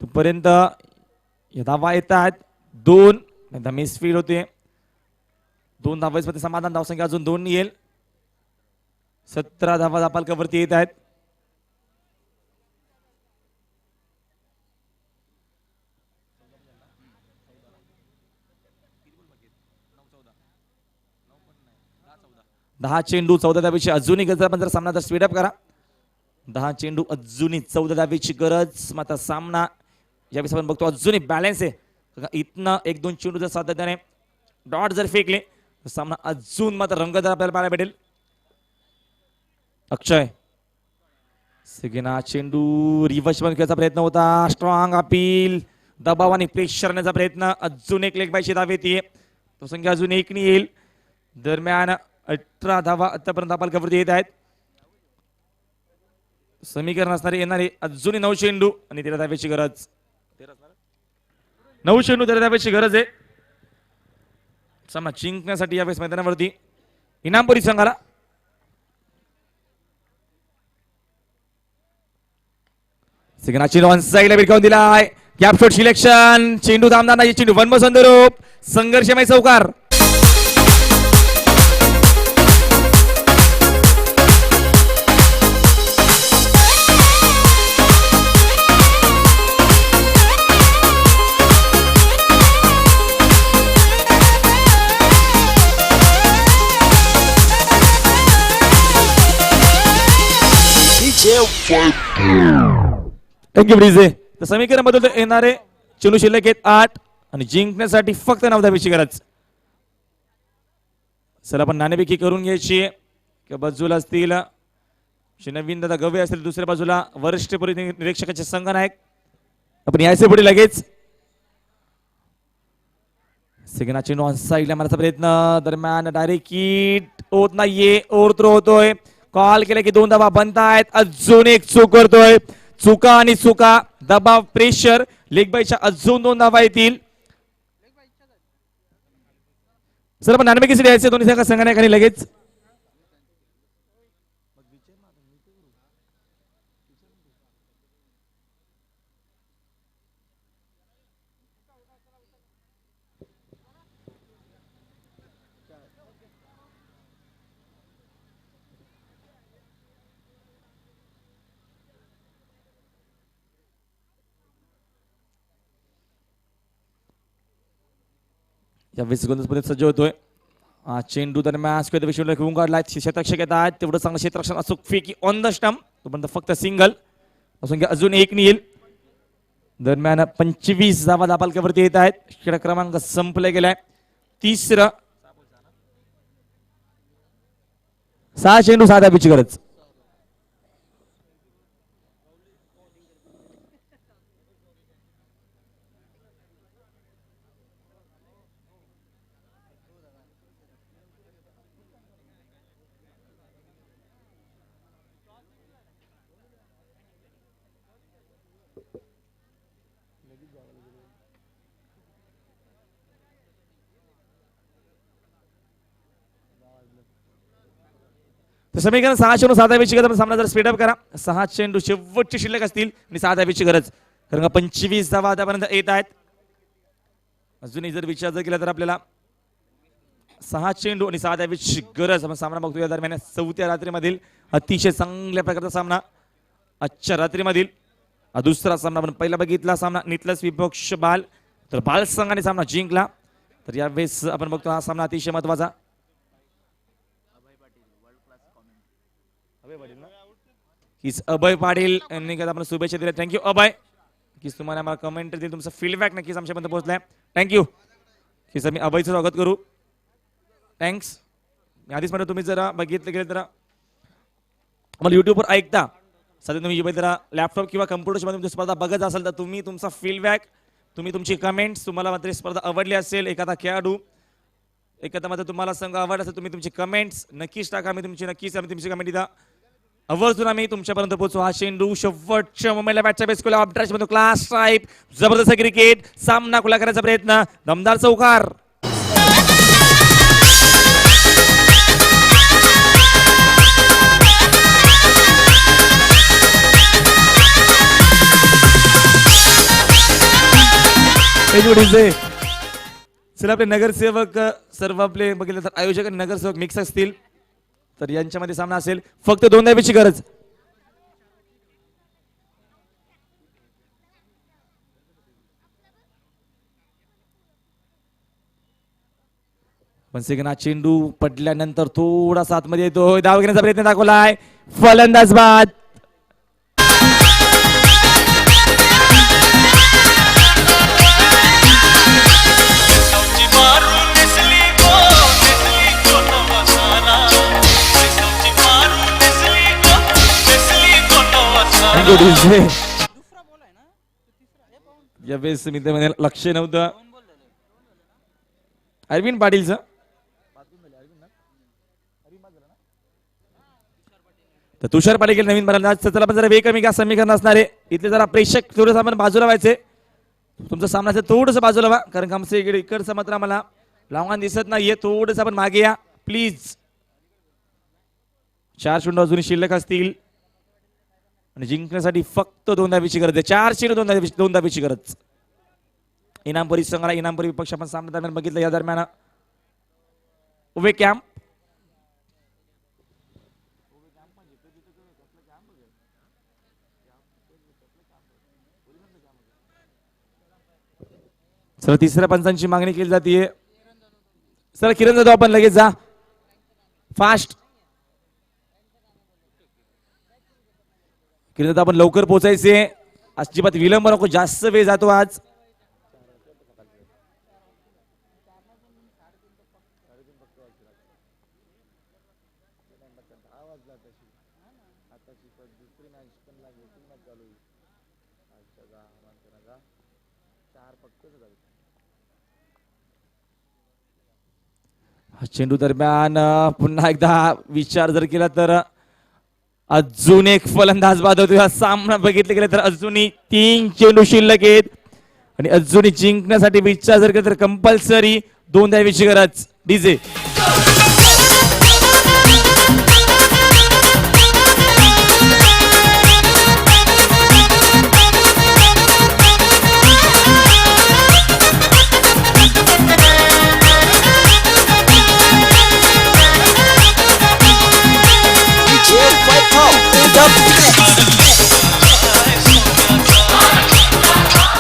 तोपर्यंत धावा येतात 2. मिस फील्ड होते 2 धावांमध्ये समाधान. धावसंख्या अजून 2 येईल. 17 धावा दापालकावरती येत आहेत. दहा चेंडू 14 धावेची अजूनही गरज. आपण जर सामना जर स्पीडअप करा 10 चेंडू अजूनही 14 धावेची गरज. मात्र सामना ज्यावेळेस आपण बघतो अजूनही बॅलन्स आहे. इथनं 1-2 चेंडू जर सातत्याने डॉट जर फेकले तर सामना अजून मात्र रंगतदार आपल्याला पाहायला भेटेल. अक्षय सिगिना चेंडू रिव्हर्स पण करायचा प्रयत्न होता. स्ट्रॉंग अपील दबाव आणि प्रेशर करण्याचा प्रयत्न. अजून एक लेग बायची धाव येते. तो संख्या अजून 1 नाही येईल. दरम्यान 18 धावा आतापर्यंत दापालकावरती येत आहेत. समीकरण असणारे येणारे अजूनही 9 चेंडू आणि 13 धावेची गरज. 9 चेंडू 13 धावेची गरज आहे. सामना जिंकण्यासाठी यावेळेस मैदानावरती इनामपुरी संघाला सिग्नाची ऑन साईडला भिडकावून दिलाय. गॅप शॉट सिलेक्शन चेंडू धामदार नाही. चेंडू वनमसंदरूप संघर्षमय चौकार. थँक्यू ब्रिजे. तर समीकरण बदलतो येणारे चेंडू शिल्लक आहेत 8 आणि जिंकण्यासाठी फक्त 9 धावेची गरज. सर आपण नाणेफेकी करून घ्यायची किंवा बाजूला असतील नवीन दादा गवे असतील दुसऱ्या बाजूला वरिष्ठ निरीक्षकाचे संघनायक आपण यायचे पुढे लगेच. सिग्ना चेंडू ऑन साईडला मारण्याचा प्रयत्न. दरम्यान डायरेक्ट हिट होत नाहीये. ओव्हर थ्रो होतोय. कॉल केला की 2 धावा बनतायत. अजून एक चूक करतोय. चुका आणि चुका दबाव प्रेशर लेग बायच्या अजून 2 धावा येतील. सर आपण नाणेफेकीसाठी द्यायचे दोन्ही संघाने लगेच. यावेळेस गोलंदाज सज्ज होतोय. चेंडू दरम्यान स्क्वेअर विषय घेऊन काढलाय. शतक येत आहेत तेवढं चांगलं क्षेत्ररक्षण अचूक फेकी ऑन द स्टंप. तोपर्यंत फक्त सिंगल असून अजून एक येईल. दरम्यान 25 धावा धापालक्यावरती येत आहेत. षटक क्रमांक संपला गेलाय. तिसरं 6 चेंडू 6 धावेची गरज. तर समीकरण 6 चेंडू 6 धावेची गरज. सामना जर स्पीडअप करा. 6 चेंडू शेवटची शिल्लक असतील आणि 6 धावेची गरज. कारण का 25 धावा आतापर्यंत येत आहेत. अजूनही जर विचार जर केला तर आपल्याला 6 चेंडू आणि 6 धावेची गरज. आपण सामना बघतो या दरम्यान चौथ्या रात्रीमधील अतिशय चांगल्या प्रकारचा सामना आजच्या रात्रीमधील. दुसरा सामना आपण पहिला बघितला सामना नितलस विपक्ष बाल. तर बाल संघाने सामना जिंकला. तर यावेळेस आपण बघतो हा सामना अतिशय महत्वाचा. अभय पाटील यांनी आपण शुभेच्छा दिल्या. थँक्यू अभय की तुम्हाला मला कमेंट दिली. तुमचा फीडबॅक नक्कीच आमच्यापर्यंत पोहोचलाय. थँक्यू की सर मी अभयचं स्वागत करू. थँक्स. आधीच म्हणतो तुम्ही जरा बघितलं गेलं तर आम्हाला युट्यूबवर ऐकता सध्या तुम्ही जरा लॅपटॉप किंवा कम्प्युटरच्या तुमची स्पर्धा बघत असाल तर तुम्ही तुमचा फीडबॅक तुम्ही तुमची कमेंट्स तुम्हाला मात्र स्पर्धा आवडली असेल एखादा खेळाडू एखादा मात्र तुम्हाला संघ आवडला असेल तुम्ही तुमची कमेंट्स नक्कीच टाका. आम्ही तुमची कमेंट इथं आवर्जून आम्ही तुमच्यापर्यंत पोहोचू. हा चेंडू शेवटच्या मुंबईला बॅटच्या बेसकोला ऑपड्रॅश मध्ये क्लास टाईप जबरदस्त क्रिकेट सामना खुला करण्याचा प्रयत्न दमदार चौकार. चला आपले नगरसेवक सर्व आपले बघितलं तर आयोजक आणि नगरसेवक मिक्स असतील तर यांच्यामध्ये सामना असेल. फक्त 2 धावेची गरज. पण सेकंड चेंडू पडल्यानंतर थोडासा आतमध्ये येतो. धाव घेण्याचा प्रयत्न दाखवलाय. फलंदाज बाद. यावेळेस मित्रांमध्ये लक्ष नव्हतं अरविंद पाटीलचं. तर तुषार पाटील नवीन फलंदाज. चला पण जरा वेळ कमी का समीकरण असणार आहे. इथले जरा प्रेक्षक थोडंसं आपण बाजूला व्हायचे. तुमचं सामनाचं थोडंसं बाजूला व्हा कारण का आमचं इकडचं मात्र आम्हाला लावून दिसत नाहीये. थोडंसं आपण मागे या प्लीज. 4 चेंडू अजून शिल्लक असतील आणि जिंकण्यासाठी फक्त 2 धावेची गरज आहे. 4 चेंडू 2 धावेची गरज. इनामपुरी संघाला इनामपुरी विपक्ष आपण सामना दरम्यान बघितलं. या दरम्यान उभे कॅम्प सर तिसऱ्या पंचांची मागणी केली जाते. सर किरण जाधव आपण लगेच जा फास्ट. किरण जाधव आपण लवकर पोहोचायचे. अजिबात विलंब नको. जास्त वेळ जातो आज. चेंडू दरम्यान पुन्हा एकदा विचार जर केला तर अजून एक फलंदाज बाद होतो. हा सामना बघितला गेला तर अजूनही 3 चेंडू शिल्लक आहेत आणि अजूनही जिंकण्यासाठी विचार जर केला तर कंपल्सरी 2 धावेची गरज. DJ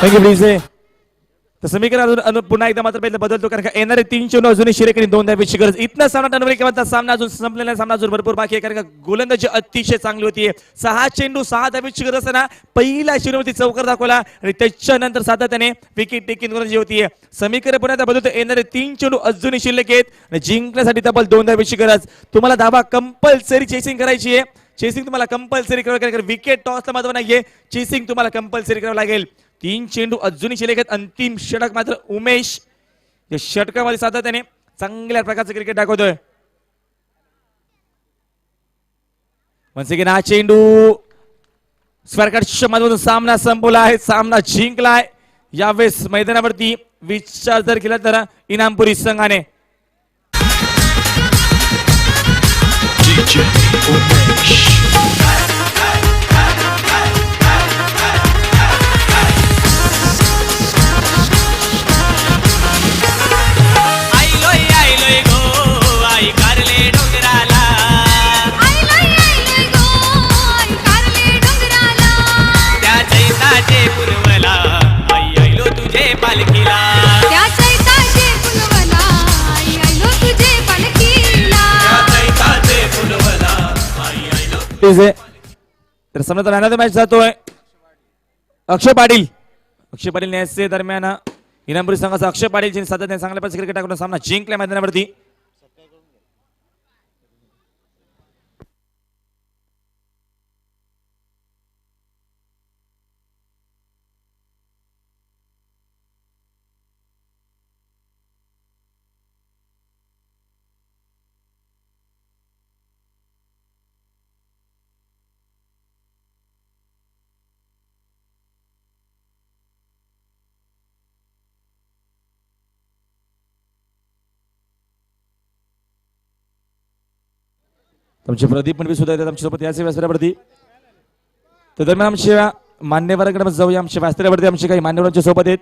thank you DJ. तर समीकरण पुन्हा एकदा मात्र पहिलं बदलतो कारण का येणारे 3 चेंडू अजूनही शिरेकरी 2 द्यावीची गरज. इथनं सामना टर्नवर किंवा सामना अजून संपलेला सामना अजून भरपूर बाकी आहे कारण का गोलंदाजी अतिशय चांगली होती. 6 चेंडू 6 द्यावीची गरज असताना पहिला शिरोवरती चौकार दाखवला आणि त्याच्यानंतर सातत्याने विकेट टेकिंग गोलंदाजी होती. समीकरण पुन्हा एकदा बदलतो येणारे 3 चेंडू अजूनही शिल्लक आहेत आणि जिंकण्यासाठी तब्बल 2 द्यावीची गरज. तुम्हाला धावा कंपल्सरी चेसिंग करायची आहे. चेसिंग तुम्हाला कंपल्सरी करावं लागेल. विकेट टॉसला महत्व नाहीये. चेसिंग तुम्हाला कंपल्सरी करावं लागेल. 3 चेंडू अजूनही शिल्लक आहेत. अंतिम षटक मात्र उमेश या षटकामध्ये सातत्याने चांगल्या प्रकारचं क्रिकेट दाखवतोय. वन्स अगेन हा चेंडू स्वर्गाच्या मधून सामना संपवला आहे. सामना जिंकलाय. यावेळेस मैदानावरती विचार जर केला तर इनामपुरी संघाने. तर समजा मॅन ऑफ द मॅच जातोय अक्षय पाटील. अक्षय पाटील न्यायचे दरम्यान इनामपुरी संघाचा अक्षय पाटील जिने सातत्याने चांगल्या प्रकारचे क्रिकेट टाकून सामना जिंकला मैदानावरती. आमचे प्रदीप मंडवी सुद्धा येतात आमच्या सोबत याचे व्यासपीठावरती. तर दरम्यान आमच्या मान्यवरांकडे जाऊया. आमच्या व्यासपीठावरती आमचे काही मान्यवरांच्या सोबत आहेत.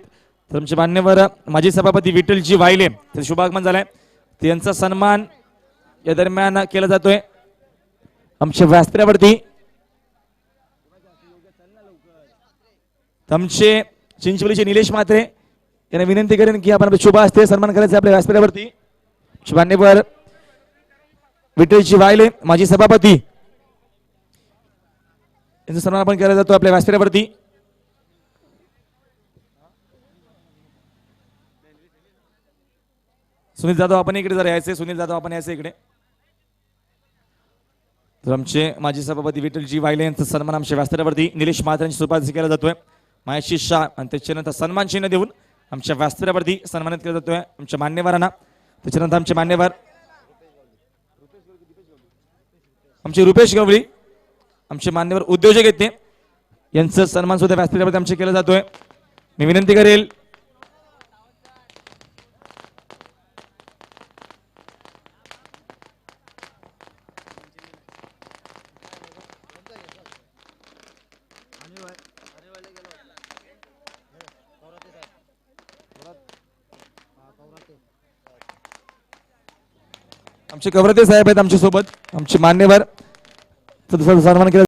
तर आमचे मान्यवर माजी सभापती विठ्ठलजी वायले तर शुभागमन झालाय. त्यांचा सन्मान या दरम्यान केला जातोय आमच्या व्यासपीठावरती. आमचे चिंचवलीचे निलेश म्हात्रे यांना विनंती करेन की आपण शुभ हस्ते सन्मान करायचा आपल्या व्यासपीठावरती. मान्यवर विठ्ठलजी वायले माजी सभापती यांचा सन्मान आपण केला जातो आपल्या व्यासपीठावरती. सुनील जाधव आपण इकडे जर यायचे. सुनील जाधव आपण यायचे इकडे. तर आमचे माजी सभापती विठ्ठलजी वायले यांचा सन्मान आमच्या व्यासपीठावरती निलेश म्हात्रे यांच्या स्वरूपात केला जातोय. मायाशी शाह आणि त्याच्यानंतर सन्मान चिन्ह देऊन आमच्या व्यासपीठावरती सन्मानित केला जातोय आमच्या मान्यवरांना. त्याच्यानंतर आमचे मान्यवर आमचे रुपेश गवळी आमचे मान्यवर उद्योजक आहेत ते यांचा सन्मान सुद्धा व्यासपीठावरती आमचे केला जातोय. मी विनंती करेल आमचे कवरते साहेब आहेत आमच्या सोबत. आमचे मान्यवर सन्मान केला